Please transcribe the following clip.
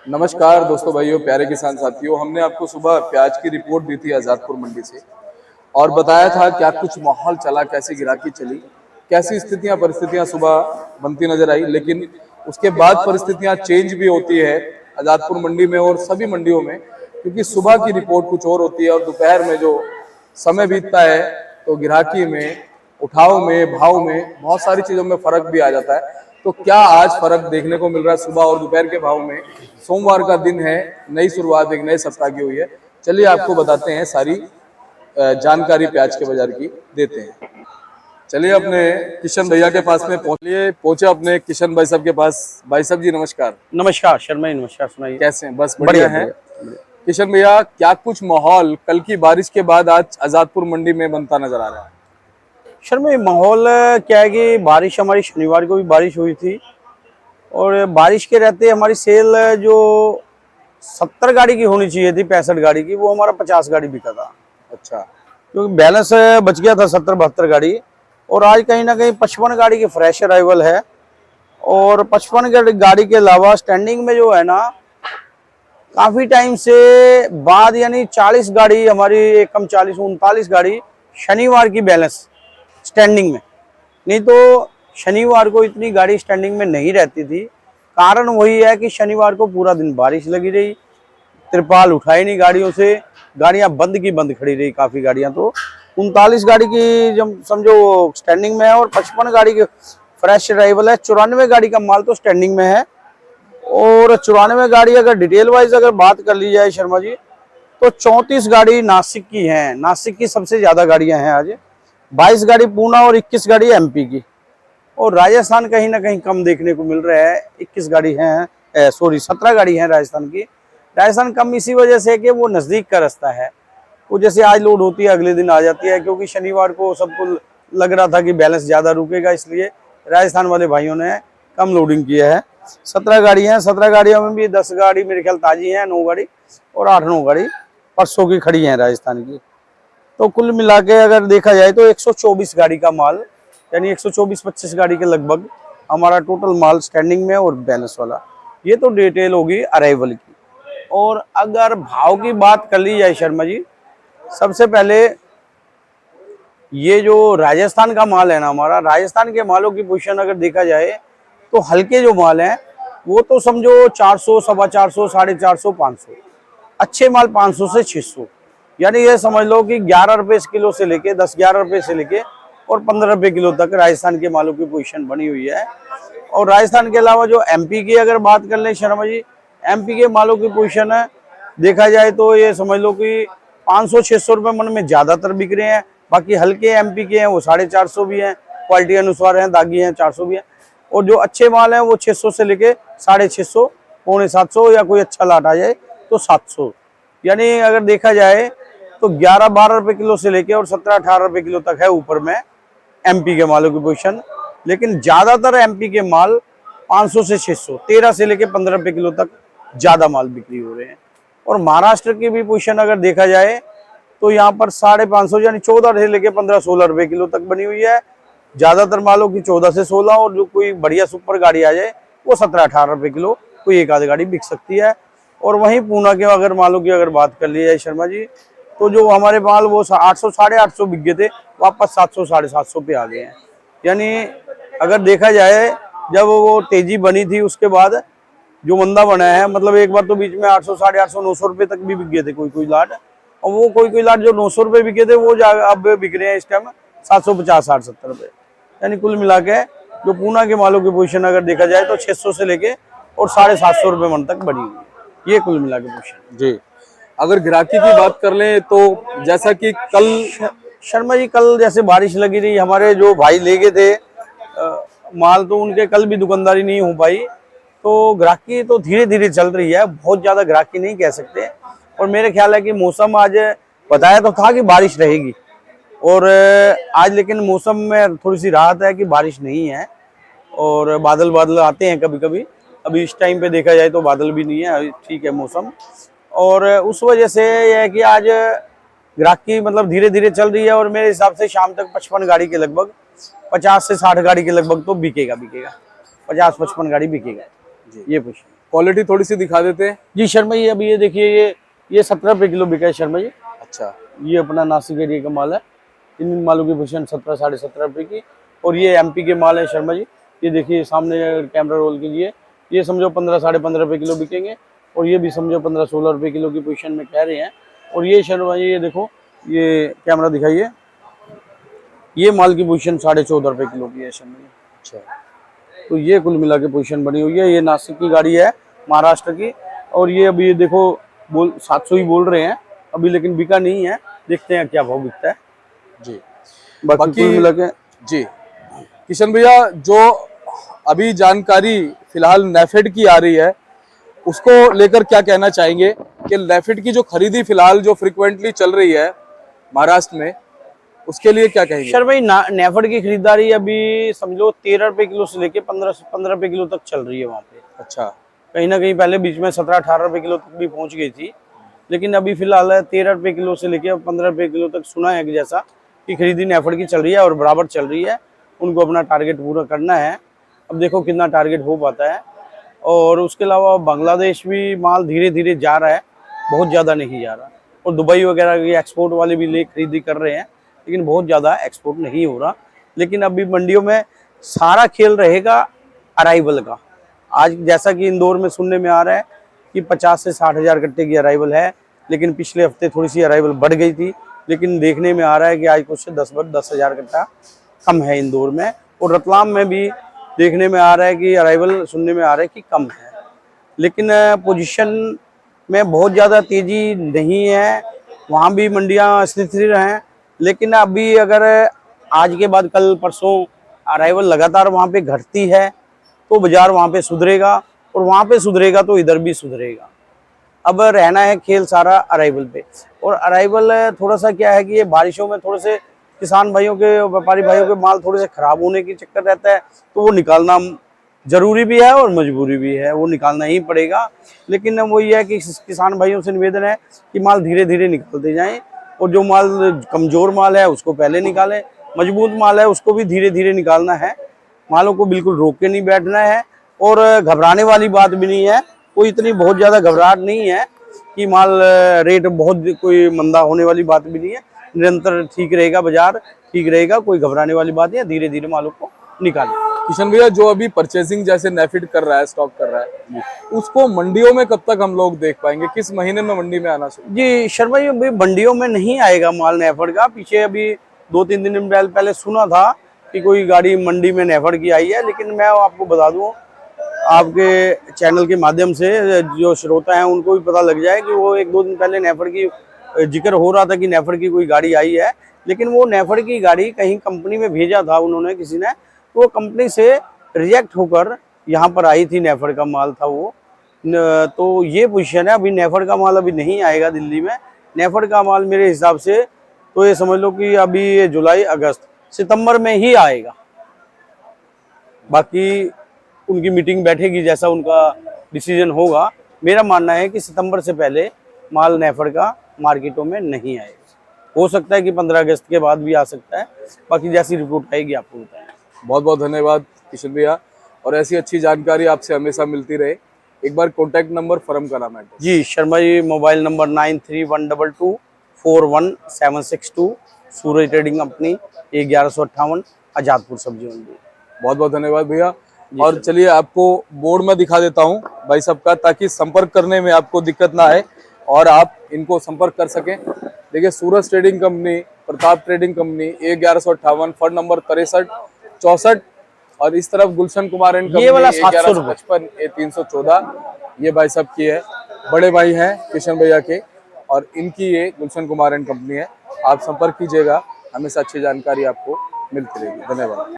नमस्कार दोस्तों, भाइयों, प्यारे किसान साथियों। हमने आपको सुबह प्याज की रिपोर्ट दी थी आजादपुर मंडी से और बताया था क्या कुछ माहौल चला, कैसी ग्राहकी चली, कैसी स्थितियां परिस्थितियां सुबह बनती नजर आई। लेकिन उसके बाद परिस्थितियां चेंज भी होती है आजादपुर मंडी में और सभी मंडियों में, क्योंकि सुबह की रिपोर्ट कुछ और होती है और दोपहर में जो समय बीतता है तो ग्राहकी में, उठाव में, भाव में बहुत सारी चीजों में फर्क भी आ जाता है। तो क्या आज फर्क देखने को मिल रहा है सुबह और दोपहर के भाव में? सोमवार का दिन है, नई शुरुआत एक नए सप्ताह की हुई है। चलिए आपको बताते हैं, सारी जानकारी प्याज के बाजार की देते हैं। चलिए अपने किशन भैया के पास में पहुंचे अपने किशन भाई साहब के पास। भाई साहब जी नमस्कार। नमस्कार शर्मा जी, नमस्कार। सुनाइए कैसे हैं? बस बढ़िया हैं। किशन भैया, क्या कुछ माहौल कल की बारिश के बाद आज आजादपुर मंडी में बनता नजर आ रहा है? शर्मा जी, माहौल क्या है कि बारिश, हमारी शनिवार को भी बारिश हुई थी और बारिश के रहते हमारी सेल जो 70 गाड़ी की होनी चाहिए थी, 65 गाड़ी की, वो हमारा 50 गाड़ी बिका था। अच्छा। क्योंकि बैलेंस बच गया था 70-72 गाड़ी। और आज कहीं ना कहीं 55 गाड़ी की फ्रेश अराइवल है। और 55 गाड़ी के अलावा स्टैंडिंग में जो है ना, काफी टाइम से बाद, यानी 40 गाड़ी हमारी, एक कम 40 39 गाड़ी शनिवार की बैलेंस स्टैंडिंग में। नहीं तो शनिवार को इतनी गाड़ी स्टैंडिंग में नहीं रहती थी। कारण वही है कि शनिवार को पूरा दिन बारिश लगी रही, तिरपाल उठाई नहीं गाड़ियों से, गाड़ियां बंद की बंद खड़ी रही। काफी गाड़ियां तो 39 गाड़ी की जब समझो स्टैंडिंग में है और 55 गाड़ी की फ्रेश अराइवल है। 94 गाड़ी का माल तो स्टैंडिंग में है। और 94 गाड़ी अगर डिटेल वाइज अगर बात कर ली जाए शर्मा जी, तो 34 गाड़ी नासिक की हैं। नासिक की सबसे ज्यादा गाड़ियां हैं आज। 22 गाड़ी पूना और 21 गाड़ी एमपी की। और राजस्थान कहीं ना कहीं कम देखने को मिल रहा है। 21 गाड़ी हैं, सॉरी 17 गाड़ी हैं राजस्थान की। राजस्थान कम इसी वजह से कि वो नज़दीक का रास्ता है। वो जैसे आज लोड होती है अगले दिन आ जाती है, क्योंकि शनिवार को सबको लग रहा था कि बैलेंस ज़्यादा रुकेगा, इसलिए राजस्थान वाले भाइयों ने कम लोडिंग किया है। 17 गाड़ी हैं। 17 गाड़ियों में भी 10 गाड़ी मेरे ख्याल ताज़ी हैं, 9 गाड़ी और 8-9 गाड़ी परसों की खड़ी हैं राजस्थान की। तो कुल मिला के अगर देखा जाए तो 124 गाड़ी का माल, यानी 124-25 गाड़ी के लगभग हमारा टोटल माल स्टैंडिंग में और बैलेंस वाला। ये तो डिटेल होगी अराइवल की। और अगर भाव की बात कर ली जाए शर्मा जी, सबसे पहले ये जो राजस्थान का माल है ना, हमारा राजस्थान के मालों की पोजीशन अगर देखा जाए तो हल्के जो माल हैं वो तो समझो 400, 450, 450, 500। अच्छे माल 500 से 600, यानी ये समझ लो कि 11 रुपये किलो से लेके 10-11 रुपये से लेके और 15 रुपये किलो तक राजस्थान के मालों की पोजीशन बनी हुई है। और राजस्थान के अलावा जो एमपी की अगर बात कर लें शर्मा जी, एमपी के मालों की पोजीशन है देखा जाए तो ये समझ लो कि 500-600 रुपये मन में ज़्यादातर बिक रहे हैं। बाकी हल्के एमपी के हैं वो 450 भी हैं, क्वालिटी अनुसार हैं, दागी हैं 400 भी हैं। और जो अच्छे माल हैं वो 600 से लेके 650, 650, या कोई अच्छा लाट आ जाए तो 700। यानी अगर देखा जाए तो 11-12 रुपये किलो से लेके और 17-18 रुपये किलो तक है ऊपर में एमपी के मालों की पोजीशन। लेकिन ज़्यादातर एमपी के माल 500 से 600, 13 से लेके 15 रुपये किलो तक ज़्यादा माल बिक्री हो रहे हैं। और महाराष्ट्र की भी पोजीशन अगर देखा जाए तो यहाँ पर 550, यानी 14 से लेके 15-16 रुपये किलो तक बनी हुई है। ज़्यादातर मालों की 14 से 16, और जो कोई बढ़िया सुपर गाड़ी आ जाए वो 17-18 रुपये किलो कोई एक आध गाड़ी बिक सकती है। और वहीं पूना के अगर मालों की अगर बात कर ली जाए शर्मा जी, तो जो हमारे माल वो 800, 850 बिक गए थे, वापस 700, 750 पे आ गए हैं। यानी अगर देखा जाए जब वो तेजी बनी थी उसके बाद जो मंदा बना है, मतलब एक बार तो बीच में 800, 850, 900 रुपये तक भी बिक गए थे कोई लाट। और वो कोई लाट जो 900 रुपये बिके थे वो अब बिक रहे हैं इस टाइम 750, 60-70 रुपये। यानी कुल मिला के जो पूना के मालों की पोजीशन अगर देखा जाए तो 600 से लेके और 750 रुपये मन तक बढ़ी हुई है। ये कुल मिला के पोजीशन जी। अगर ग्राहकी की बात कर लें तो जैसा कि कल शर्मा जी, कल जैसे बारिश लगी रही, हमारे जो भाई ले गए थे माल, तो उनके कल भी दुकानदारी नहीं हो पाई। तो ग्राहकी तो धीरे धीरे चल रही है, बहुत ज़्यादा ग्राहकी नहीं कह सकते। और मेरे ख्याल है कि मौसम आज बताया तो था कि बारिश रहेगी, और आज लेकिन मौसम में थोड़ी सी राहत है कि बारिश नहीं है। और बादल बादल आते हैं कभी कभी, अभी इस टाइम पे देखा जाए तो बादल भी नहीं है, ठीक है मौसम। और उस वजह से यह है कि आज ग्राहकी मतलब धीरे धीरे चल रही है। और मेरे हिसाब से शाम तक 55 गाड़ी के लगभग, 50 से 60 गाड़ी के लगभग तो बिकेगा 50-55 गाड़ी बिकेगा। ये पूछिए क्वालिटी थोड़ी सी दिखा देते हैं। जी शर्मा जी, अभी ये देखिए, ये 17 रुपये किलो बिका है शर्मा जी। अच्छा, ये अपना नासिक एरिया का माल है। इन मालों की पोजीशन 17 साढ़े 17 रुपये की। और ये एमपी के माल है शर्मा जी। ये देखिए सामने कैमरा रोल कीजिए, ये समझो 15 साढ़े 15 रुपये किलो बिकेंगे। और ये भी समझो 15-16 रुपये किलो की पोजीशन में कह रहे हैं। और ये शर्मा जी, ये देखो, ये कैमरा दिखाइए, ये माल की पोजीशन 14.5 रुपये किलो की है शर्मा जी। अच्छा, तो ये कुल मिला के पोजीशन बनी हुई है। ये नासिक की गाड़ी है, महाराष्ट्र की। और ये अभी ये देखो, बोल 700 ही बोल रहे हैं अभी, लेकिन बिका नहीं है। देखते हैं क्या भाव बिकता है जी। बाकी कुल मिला के। जी किशन भैया, जो अभी जानकारी फिलहाल नेफेड की आ रही है, उसको लेकर क्या कहना चाहेंगे कि नेफेड की जो खरीदी फिलहाल जो फ्रिक्वेंटली चल रही है महाराष्ट्र में, उसके लिए क्या कहेंगे? सर भाई, नेफेड की खरीदारी अभी समझ लो 13 रुपये किलो से लेके 15 रुपये किलो तक चल रही है वहाँ पे। अच्छा, कहीं ना कहीं पहले बीच में 17-18 रुपये किलो तक भी पहुंच गई थी, लेकिन अभी फिलहाल 13 रुपये किलो से लेके 15 रुपये किलो तक सुना है कि जैसा कि खरीदी नेफेड की चल रही है और बराबर चल रही है। उनको अपना टारगेट पूरा करना है। अब देखो कितना टारगेट हो पाता है। और उसके अलावा बांग्लादेश भी माल धीरे धीरे जा रहा है, बहुत ज़्यादा नहीं जा रहा। और दुबई वगैरह के एक्सपोर्ट वाले भी ले खरीदी कर रहे हैं, लेकिन बहुत ज़्यादा एक्सपोर्ट नहीं हो रहा। लेकिन अभी मंडियों में सारा खेल रहेगा अराइवल का। आज जैसा कि इंदौर में सुनने में आ रहा है कि 50 से 60 हज़ार कट्टे की अराइवल है, लेकिन पिछले हफ्ते थोड़ी सी अराइवल बढ़ गई थी। लेकिन देखने में आ रहा है कि आज कुछ 10 हज़ार कट्टा कम है इंदौर में। और रतलाम में भी देखने में आ रहा है कि अराइवल सुनने में आ रहा है कि कम है। लेकिन पोजीशन में बहुत ज़्यादा तेज़ी नहीं है, वहाँ भी मंडियाँ स्थिर हैं। लेकिन अभी अगर आज के बाद कल परसों अराइवल लगातार वहाँ पे घटती है तो बाजार वहाँ पे सुधरेगा, और वहाँ पे सुधरेगा तो इधर भी सुधरेगा। अब रहना है खेल सारा अराइवल पे। और अराइवल थोड़ा सा क्या है कि ये बारिशों में थोड़े से किसान भाइयों के, व्यापारी भाइयों के माल थोड़े से खराब होने की चक्कर रहता है, तो वो निकालना जरूरी भी है और मजबूरी भी है, वो निकालना ही पड़ेगा। लेकिन वो ये है कि किसान भाइयों से निवेदन है कि माल धीरे धीरे निकालते जाएं, और जो माल कमजोर माल है उसको पहले निकालें, मजबूत माल है उसको भी धीरे धीरे निकालना है। मालों को बिल्कुल रोक के नहीं बैठना है, और घबराने वाली बात भी नहीं है। कोई इतनी बहुत ज़्यादा घबराहट नहीं है कि माल रेट बहुत कोई मंदा होने वाली बात भी नहीं है। निरंतर ठीक रहेगा, बाजार ठीक रहेगा, कोई घबराने वाली बात नहीं है। धीरे धीरे मालों को निकालें। किशन भैया, जो अभी परचेसिंग जैसे नेफेड कर रहा है, स्टॉक कर रहा है, उसको मंडियों में कब तक हम लोग देख पाएंगे? किस महीने में मंडी में आना शुरू? जी शर्मा जी, अभी मंडियों में नहीं आएगा माल नेफेड का। पीछे अभी 2-3 दिन पहले सुना था कि कोई गाड़ी मंडी में नेफेड की आई है, लेकिन मैं आपको बता दूं, आपके चैनल के माध्यम से जो श्रोता हैं उनको भी पता लग जाए कि वो 1-2 दिन पहले नेफेड की जिक्र हो रहा था कि नेफेड की कोई गाड़ी आई है। लेकिन वो नेफेड की गाड़ी कहीं कंपनी में भेजा था उन्होंने, किसी ने, तो वो कंपनी से रिजेक्ट होकर यहाँ पर आई थी। नेफेड का माल था वो। तो ये पोजीशन है। अभी नेफेड का माल अभी नहीं आएगा दिल्ली में। नेफेड का माल मेरे हिसाब से तो ये समझ लो कि अभी जुलाई, अगस्त, सितंबर में ही आएगा। बाकी उनकी मीटिंग बैठेगी, जैसा उनका डिसीजन होगा। मेरा मानना है कि सितंबर से पहले माल नेफेड का मार्केटों में नहीं आएगा। हो सकता है कि 15 अगस्त के बाद भी आ सकता है। बाकी जैसी रिपोर्ट आएगी आपको बताएंगे। बहुत बहुत धन्यवाद किशन भैया, और ऐसी अच्छी जानकारी आपसे हमेशा मिलती रहे। एक बार कॉन्टैक्ट नंबर, फर्म का नाम है? जी शर्मा जी, मोबाइल नंबर 9312241762, सूरज ट्रेडिंग कंपनी, 1158, आजादपुर सब्जी मंडी। बहुत बहुत धन्यवाद भैया। और चलिए आपको बोर्ड में दिखा देता हूं भाई साहब का, ताकि संपर्क करने में आपको दिक्कत ना आए और आप इनको संपर्क कर सकें। देखिए, Suraj trading company, Pratap trading company, 1158, fund number 6364। और इस तरफ गुलशन कुमार एंड ये वाला 1155, 314। ये भाई साहब की है, बड़े भाई हैं किशन भैया के, और इनकी ये गुलशन कुमार एंड कंपनी है। आप संपर्क कीजिएगा, हमेशा अच्छी जानकारी आपको मिलती रहेगी। धन्यवाद।